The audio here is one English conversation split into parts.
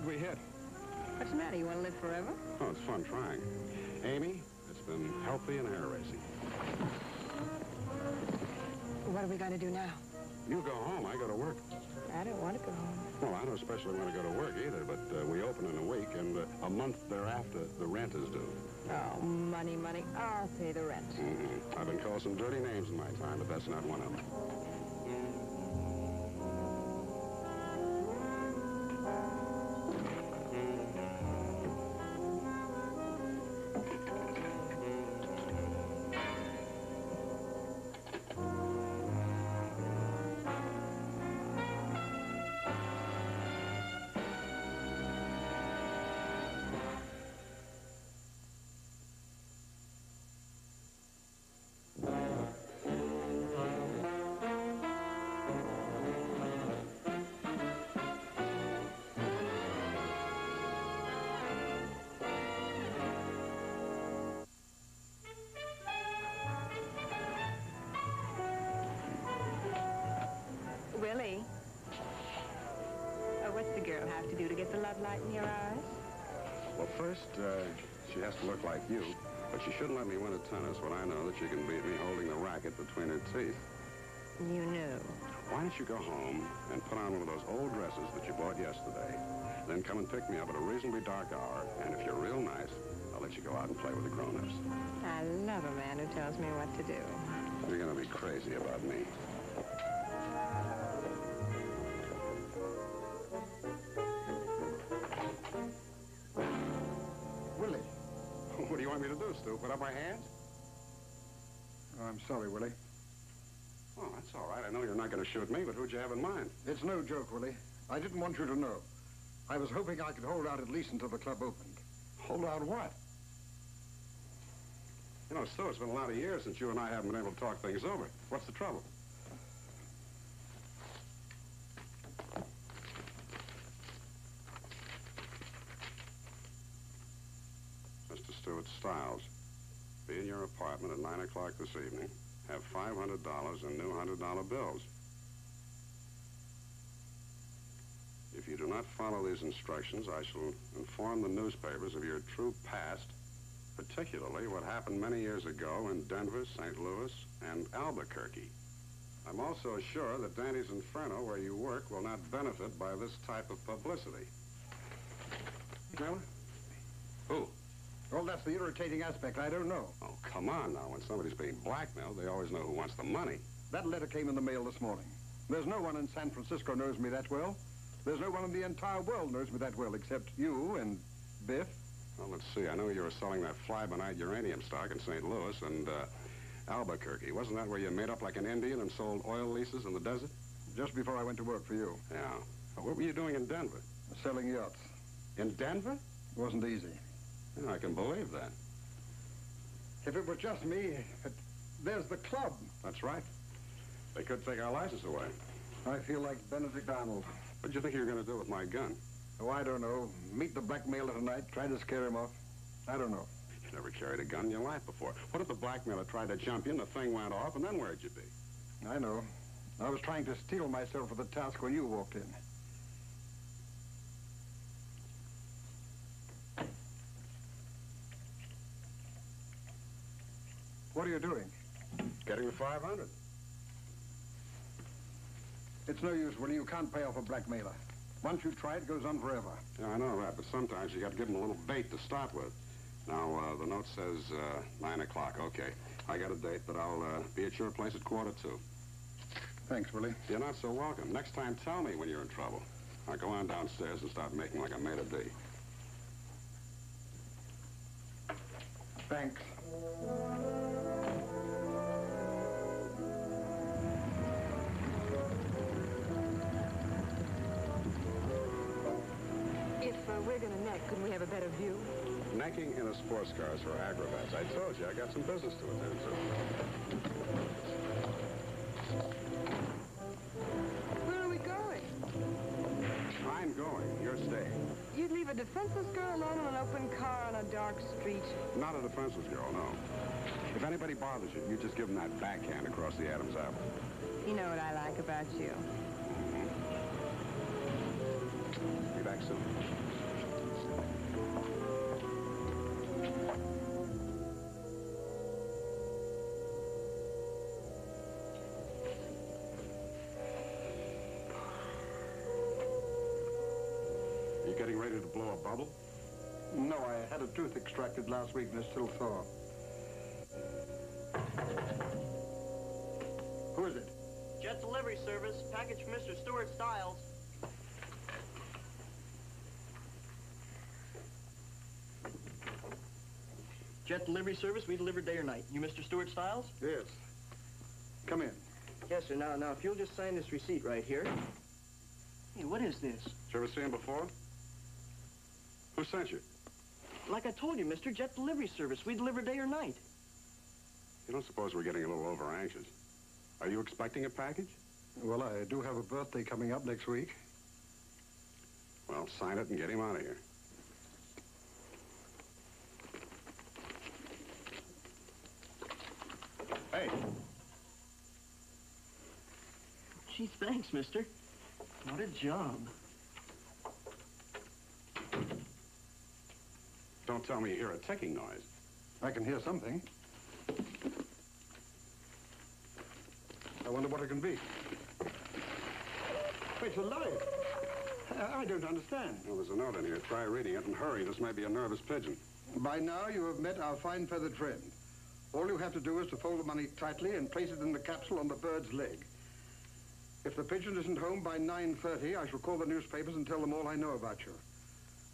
What'd we hit? What's the matter? You want to live forever? Oh, it's fun trying. Amy, it's been healthy and hair raising. What are we going to do now? You go home, I go to work. I don't want to go home. Well, I don't especially want to go to work either, but we open in a week, and a month thereafter, the rent is due. Oh, money, money. I'll pay the rent. Mm-hmm. I've been called some dirty names in my time, but that's not one of them. Willie, what's the girl have to do to get the love light in your eyes? Well, first, she has to look like you, but she shouldn't let me win at tennis when I know that she can beat me holding the racket between her teeth. You knew. Why don't you go home and put on one of those old dresses that you bought yesterday, then come and pick me up at a reasonably dark hour, and if you're real nice, I'll let you go out and play with the grown-ups. I love a man who tells me what to do. You're going to be crazy about me. Willie. What do you want me to do, Stu? Put up my hands? Oh, I'm sorry, Willie. Oh, that's all right. I know you're not going to shoot me, but who'd you have in mind? It's no joke, Willie. I didn't want you to know. I was hoping I could hold out at least until the club opened. Hold out what? You know, Stu, it's been a lot of years since you and I haven't been able to talk things over. What's the trouble? Mr. Stuart Stiles, be in your apartment at 9 o'clock this evening. Have $500 in new $100 bills. If you do not follow these instructions, I shall inform the newspapers of your true past, particularly what happened many years ago in Denver, St. Louis, and Albuquerque. I'm also sure that Dantes Inferno, where you work, will not benefit by this type of publicity. Miller? Who? Well, that's the irritating aspect. I don't know. Oh, come on now. When somebody's being blackmailed, they always know who wants the money. That letter came in the mail this morning. There's no one in San Francisco knows me that well. There's no one in the entire world knows me that well except you and Biff. Well, let's see. I know you were selling that fly-by-night uranium stock in St. Louis and Albuquerque. Wasn't that where you made up like an Indian and sold oil leases in the desert? Just before I went to work for you. Yeah. What were you doing in Denver? Selling yachts. In Denver? It wasn't easy. Yeah, I can believe that. If it were just me, there's the club. That's right. They could take our license away. I feel like Benedict Arnold. What do you think you're going to do with my gun? Oh, I don't know. Meet the blackmailer tonight, try to scare him off. I don't know. You never carried a gun in your life before. What if the blackmailer tried to jump you and the thing went off, and then where'd you be? I know. I was trying to steel myself for the task when you walked in. What are you doing? Getting the 500. It's no use, Willie. You can't pay off a blackmailer. Once you try it, it goes on forever. Yeah, I know that, but sometimes you got to give them a little bait to start with. Now, the note says 9 o'clock. Okay. I got a date, but I'll be at your place at 1:45. Thanks, Willie. You're not so welcome. Next time, tell me when you're in trouble. Now, go on downstairs and start making like a maitre d'. Thanks. If we're going to neck, couldn't we have a better view? Necking in a sports car is for acrobats. I told you, I got some business to attend to. Where are we going? I'm going. You're staying. You'd leave a defenseless girl alone in an open car on a dark street. Not a defenseless girl, no. If anybody bothers you, you just give them that backhand across the Adam's apple. You know what I like about you. Be back soon. You getting ready to blow a bubble? No, I had a tooth extracted last week and it's still sore. Who is it? Jet Delivery Service, package for Mr. Stuart Stiles. Jet Delivery Service, we deliver day or night. You Mr. Stuart Stiles? Yes. Come in. Yes, sir. Now, if you'll just sign this receipt right here. Hey, what is this? Did you ever see him before? Who sent you? Like I told you, Mr. Jet Delivery Service, we deliver day or night. You don't suppose we're getting a little over-anxious? Are you expecting a package? Well, I do have a birthday coming up next week. Well, sign it and get him out of here. Hey. Gee, thanks, mister. What a job. Don't tell me you hear a ticking noise. I can hear something. I wonder what it can be. It's alive. I don't understand. Well, there's a note in here. Try reading it and hurry. This may be a nervous pigeon. By now, you have met our fine feathered friend. All you have to do is to fold the money tightly and place it in the capsule on the bird's leg. If the pigeon isn't home by 9:30, I shall call the newspapers and tell them all I know about you.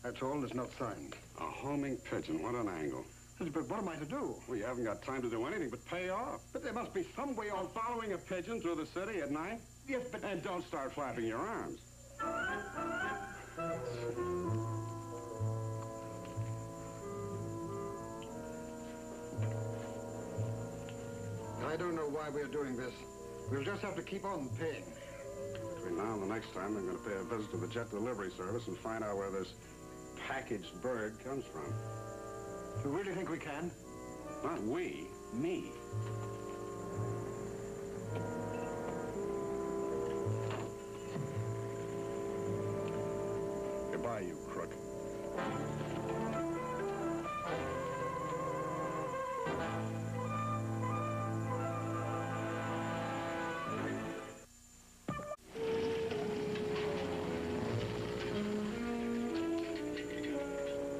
That's all, and it's not signed. A homing pigeon. What an angle. But what am I to do? Well, you haven't got time to do anything but pay off. But there must be some way You're of... following a pigeon through the city at night? Yes, but... And don't start flapping your arms. I don't know why we're doing this. We'll just have to keep on paying. Between now and the next time, I'm going to pay a visit to the Jet Delivery Service and find out where this packaged bird comes from. You really think we can? Not we, me. Goodbye, you crook.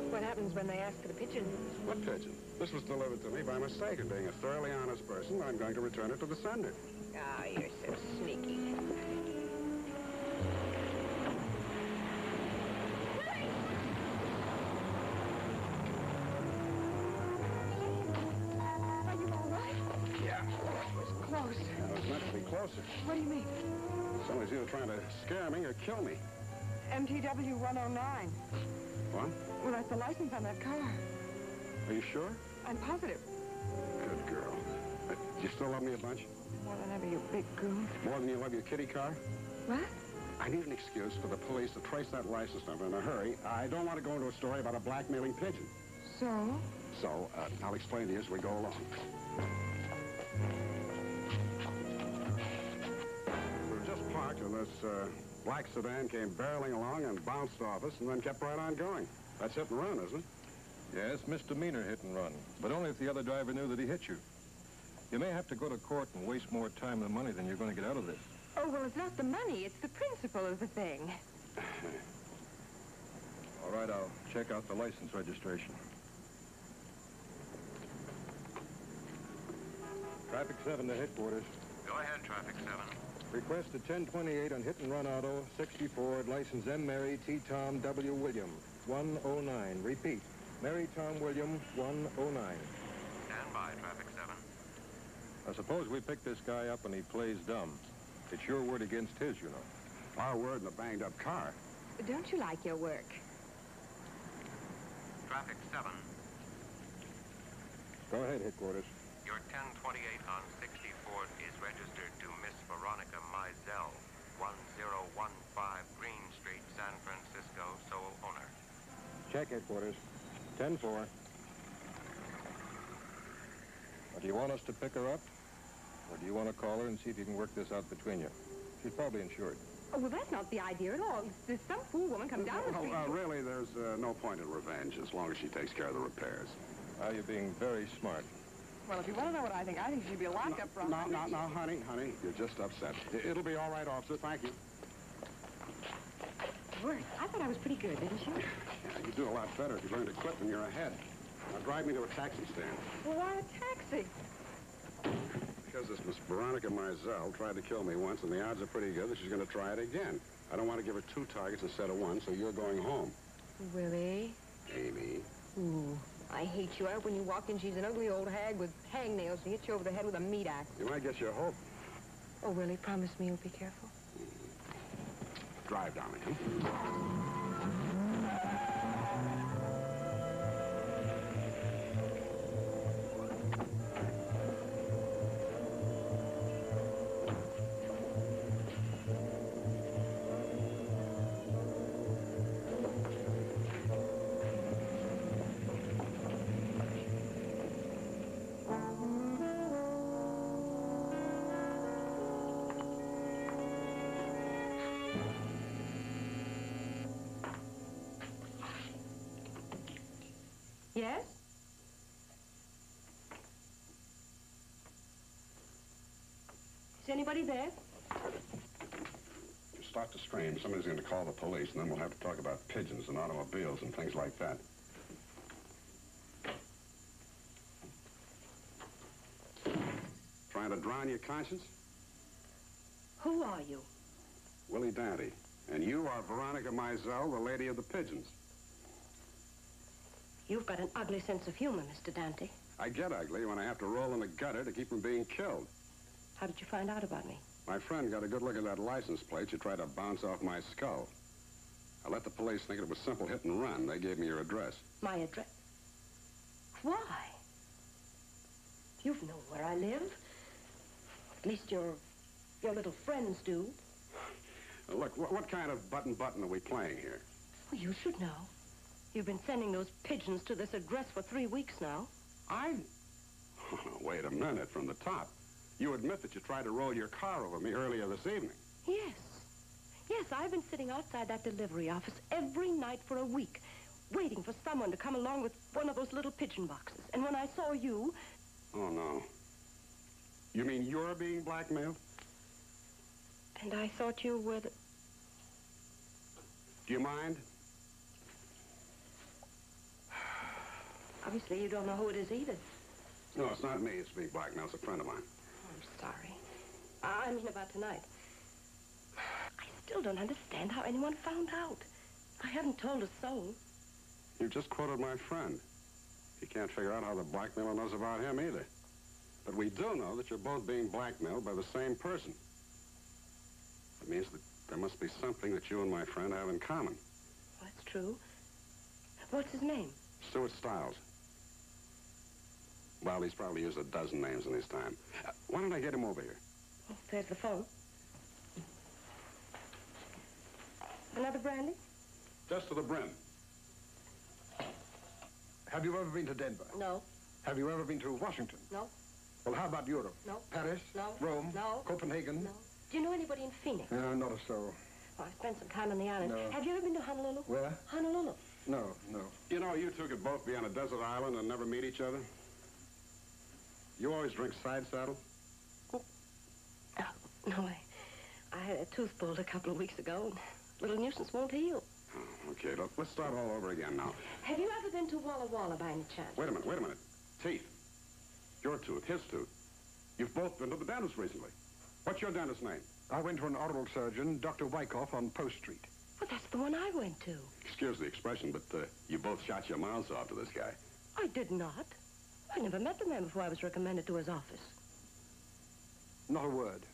What happens when they ask for the pigeon? What pigeon? This was delivered to me by mistake, and being a thoroughly honest person, I'm going to return it to the sender. Ah, you're so sneaky. Are you all right? Yeah. That was close. It was meant to be closer. What do you mean? Somebody's either trying to scare me or kill me. MTW 109. What? Well, that's the license on that car. Are you sure? I'm positive. Good girl. Do you still love me a bunch? More than ever, you big goon. More than you love your kitty car? What? I need an excuse for the police to trace that license number in a hurry. I don't want to go into a story about a blackmailing pigeon. So? So, I'll explain to you as we go along. We were just parked and this black sedan came barreling along and bounced off us and then kept right on going. That's hit and run, isn't it? Yes, misdemeanor hit and run, but only if the other driver knew that he hit you. You may have to go to court and waste more time and money than you're going to get out of this. Oh, well, it's not the money. It's the principle of the thing. All right, I'll check out the license registration. Traffic 7 to headquarters. Go ahead, Traffic 7. Request a 1028 on hit-and-run auto, 60 Ford, license M. Mary T. Tom W. William, 109. Repeat, Mary Tom William, 109. Stand by, Traffic 7. Now, suppose we pick this guy up and he plays dumb. It's your word against his, you know. Our word in a banged-up car. Don't you like your work? Traffic 7. Go ahead, headquarters. Your 1028 on 60 Ford is registered to Miss Veronica Mizell, 1015 Green Street, San Francisco, sole owner. Check, headquarters. 10-4. Do you want us to pick her up? Or do you want to call her and see if you can work this out between you? She's probably insured. Oh, well, that's not the idea at all. There's some fool woman come down the street. Really, there's no point in revenge as long as she takes care of the repairs. Now, you're being very smart. Well, if you want to know what I think she'd be locked up for... No, honey, you're just upset. It'll be all right, officer, thank you. Worse. I thought I was pretty good, didn't you? Yeah, you do a lot better if you learn to quit when you're ahead. Now, drive me to a taxi stand. Well, why a taxi? Because this Miss Veronica Mizell tried to kill me once, and the odds are pretty good that she's going to try it again. I don't want to give her 2 targets instead of 1, so you're going home. Willie? Amy. Ooh, I hate you. When you walk in, she's an ugly old hag with hangnails to hit you over the head with a meat axe. You might get your hope. Oh, Willie, promise me you'll be careful. Drive, darling, huh? Yes? Is anybody there? If you start to scream, somebody's going to call the police, and then we'll have to talk about pigeons and automobiles and things like that. Trying to drown your conscience? Who are you? Willie Dante. And you are Veronica Mizell, the lady of the pigeons. You've got an ugly sense of humor, Mr. Dante. I get ugly when I have to roll in the gutter to keep from being killed. How did you find out about me? My friend got a good look at that license plate you tried to bounce off my skull. I let the police think it was simple hit and run. They gave me your address. My address? Why? You know where I live. At least your little friends do. Look, what kind of button are we playing here? Well, you should know. You've been sending those pigeons to this address for 3 weeks now. Wait a minute, from the top. You admit that you tried to roll your car over me earlier this evening. Yes. Yes, I've been sitting outside that delivery office every night for a week, waiting for someone to come along with one of those little pigeon boxes. And when I saw you... Oh, no. You mean you're being blackmailed? And I thought you were the... Do you mind? Obviously, you don't know who it is either. No, it's not me. It's being blackmailed. It's a friend of mine. I'm sorry. I mean about tonight. I still don't understand how anyone found out. I haven't told a soul. You just quoted my friend. You can't figure out how the blackmailer knows about him either. But we do know that you're both being blackmailed by the same person. It means that there must be something that you and my friend have in common. Well, that's true. What's his name? Stuart Stiles. Well, he's probably used a dozen names in his time. Why don't I get him over here? Oh, there's the phone. Another brandy? Just to the brim. Have you ever been to Denver? No. Have you ever been to Washington? No. Well, how about Europe? No. Paris? No. Rome? No. Copenhagen? No. Do you know anybody in Phoenix? Not a soul. Oh, I spent some time on the island. No. Have you ever been to Honolulu? Where? Honolulu. No. You know, you two could both be on a desert island and never meet each other. You always drink side saddle? Oh, no, I had a tooth pulled a couple of weeks ago. Little nuisance won't heal. Oh, okay, let's start all over again now. Have you ever been to Walla Walla by any chance? Wait a minute. Teeth. Your tooth, his tooth. You've both been to the dentist recently. What's your dentist's name? I went to an oral surgeon, Dr. Wyckoff, on Post Street. Well, that's the one I went to. Excuse the expression, but you both shot your mouths off to this guy. I did not. I never met the man before I was recommended to his office. Not a word.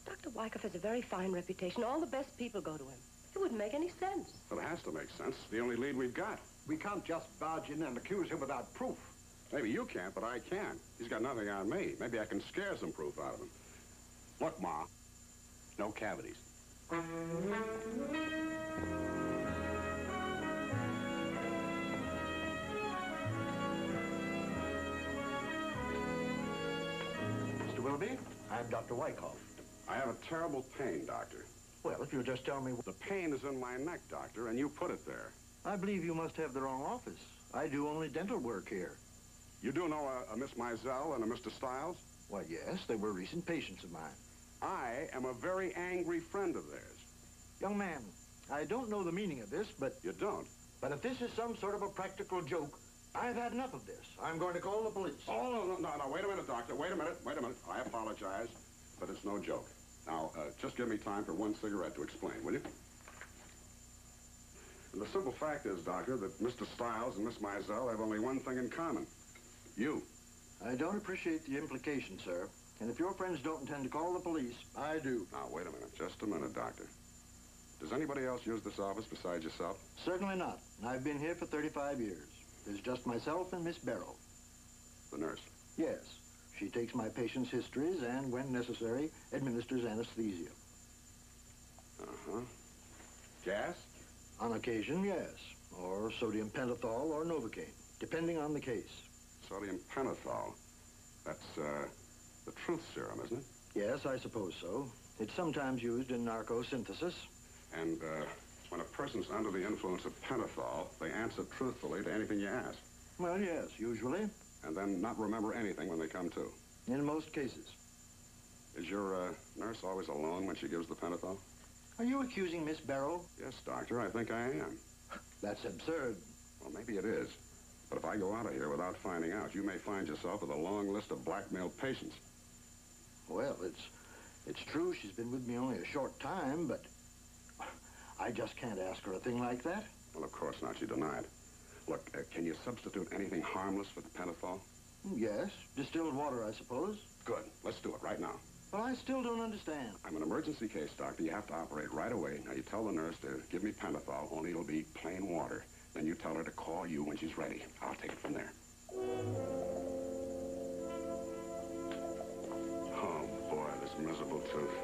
Dr. Wyckoff has a very fine reputation. All the best people go to him. It wouldn't make any sense. Well, it has to make sense. It's the only lead we've got. We can't just barge in and accuse him without proof. Maybe you can't, but I can. He's got nothing on me. Maybe I can scare some proof out of him. Look, Ma, no cavities. Mr. Willoughby, I'm Dr. Wyckoff. I have a terrible pain, Doctor. Well, if you'll just tell me... The pain is in my neck, Doctor, and you put it there. I believe you must have the wrong office. I do only dental work here. You do know a Miss Mizell and a Mr. Stiles? Why, yes, they were recent patients of mine. I am a very angry friend of theirs. Young man, I don't know the meaning of this, but... You don't? But if this is some sort of a practical joke, I've had enough of this. I'm going to call the police. Oh, no, wait a minute, Doctor. Wait a minute. I apologize, but it's no joke. Now, just give me time for one cigarette to explain, will you? And the simple fact is, Doctor, that Mr. Stiles and Miss Mizell have only one thing in common. You. I don't appreciate the implication, sir. And if your friends don't intend to call the police, I do. Now, wait a minute. Just a minute, Doctor. Does anybody else use this office besides yourself? Certainly not. I've been here for 35 years. There's just myself and Miss Barrow. The nurse? Yes. She takes my patients' histories and, when necessary, administers anesthesia. Uh-huh. Gas? On occasion, yes. Or sodium pentothal or Novocaine, depending on the case. Sodium pentothal. That's, the truth serum, isn't it? Yes, I suppose so. It's sometimes used in narcosynthesis. And, when a person's under the influence of pentothal, they answer truthfully to anything you ask. Well, yes, usually. And then not remember anything when they come to. In most cases. Is your, nurse always alone when she gives the pentothal? Are you accusing Miss Barrow? Yes, Doctor, I think I am. That's absurd. Well, maybe it is. But if I go out of here without finding out, you may find yourself with a long list of blackmailed patients. Well, it's true she's been with me only a short time, but I just can't ask her a thing like that. Well, of course not. She denied. Look, can you substitute anything harmless for the pentothal? Yes. Distilled water, I suppose. Good. Let's do it right now. But I still don't understand. I'm an emergency case, Doctor. You have to operate right away. Now, you tell the nurse to give me pentothal, only it'll be plain water. Then you tell her to call you when she's ready. I'll take it from there. Oh, boy, this miserable tooth.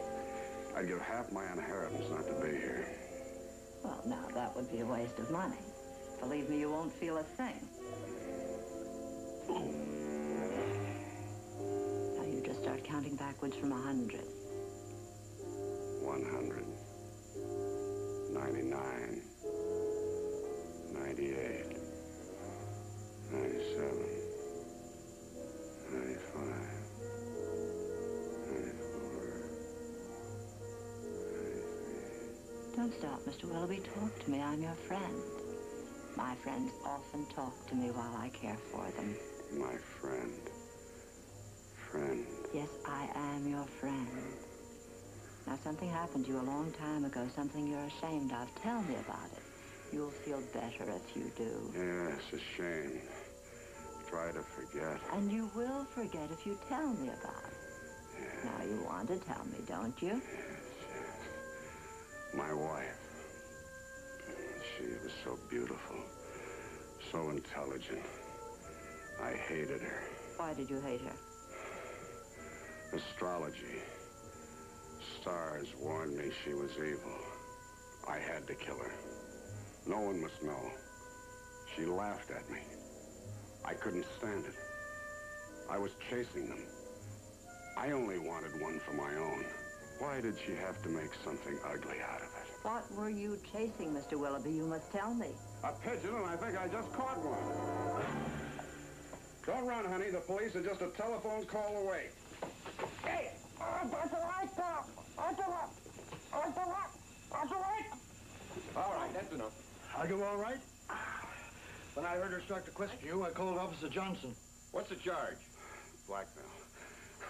I'd give half my inheritance not to be here. Well, now, that would be a waste of money. Believe me, you won't feel a thing. Now, you just start counting backwards from 100. 100. 99. 98. 97. 95. 94. 93. Don't stop, Mr. Willoughby. Talk to me. I'm your friend. My friends often talk to me while I care for them. My friend. Friend. Yes, I am your friend. Now, something happened to you a long time ago, something you're ashamed of. Tell me about it. You'll feel better if you do. Yes, a shame. Try to forget. And you will forget if you tell me about it. Yes. Now, you want to tell me, don't you? Yes. My wife. She was so beautiful. So intelligent. I hated her. Why did you hate her? Astrology. Stars warned me she was evil. I had to kill her. No one must know. She laughed at me. I couldn't stand it. I was chasing them. I only wanted one for my own. Why did she have to make something ugly out of it? What were you chasing, Mr. Willoughby? You must tell me. A pigeon, and I think I just caught one. Don't run, honey. The police are just a telephone call away. Hey! That's the right, pal! That's the right! That's the right! That's the right! All right, that's enough. Are you all right? When I heard her start to question you, I called Officer Johnson. What's the charge? Blackmail.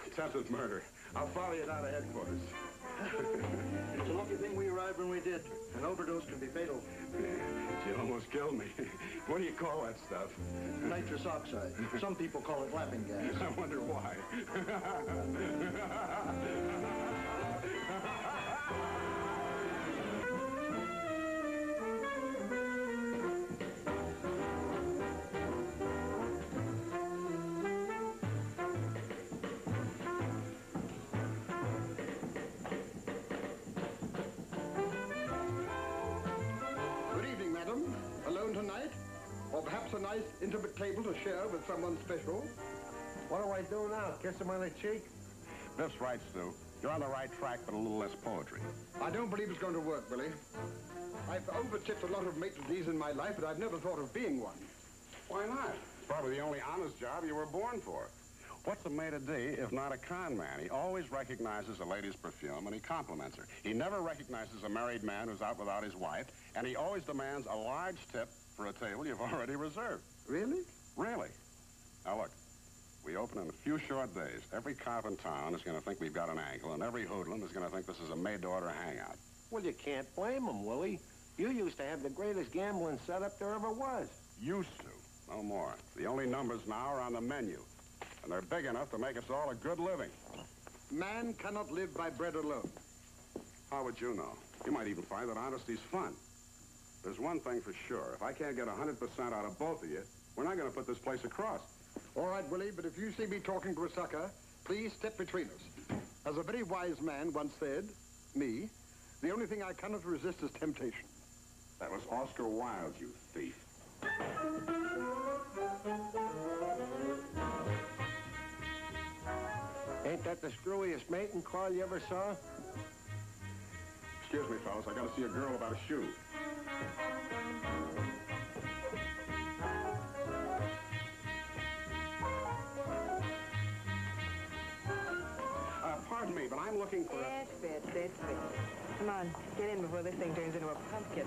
Attempted murder. I'll follow you down to headquarters. It's a lucky thing we arrived when we did. An overdose can be fatal. She almost killed me. What do you call that stuff? Nitrous oxide. Some people call it laughing gas. I wonder why. Or perhaps a nice, intimate table to share with someone special. What do I do now? Kiss him on the cheek? Biff's right, Stu. You're on the right track, but a little less poetry. I don't believe it's going to work, Billy. I've overtipped a lot of maitre d's in my life, but I've never thought of being one. Why not? It's probably the only honest job you were born for. What's a maitre d' if not a con man? He always recognizes a lady's perfume and he compliments her. He never recognizes a married man who's out without his wife, and he always demands a large tip for a table you've already reserved. Really? Really. Now look, we open in a few short days. Every cop in town is going to think we've got an angle, and every hoodlum is going to think this is a maid-to-order hangout. Well, you can't blame him, Willie. You used to have the greatest gambling setup there ever was. Used to. No more. The only numbers now are on the menu, and they're big enough to make us all a good living. Man cannot live by bread alone. How would you know? You might even find that honesty's fun. There's one thing for sure. If I can't get 100% out of both of you, we're not going to put this place across. All right, Willie, but if you see me talking to a sucker, please step between us. As a very wise man once said, me, the only thing I cannot resist is temptation. That was Oscar Wilde, you thief. Ain't that the screwiest mating call you ever saw? Excuse me, fellas. I got to see a girl about a shoe. Pardon me, but I'm looking for It fits, it fits. Come on, get in before this thing turns into a pumpkin.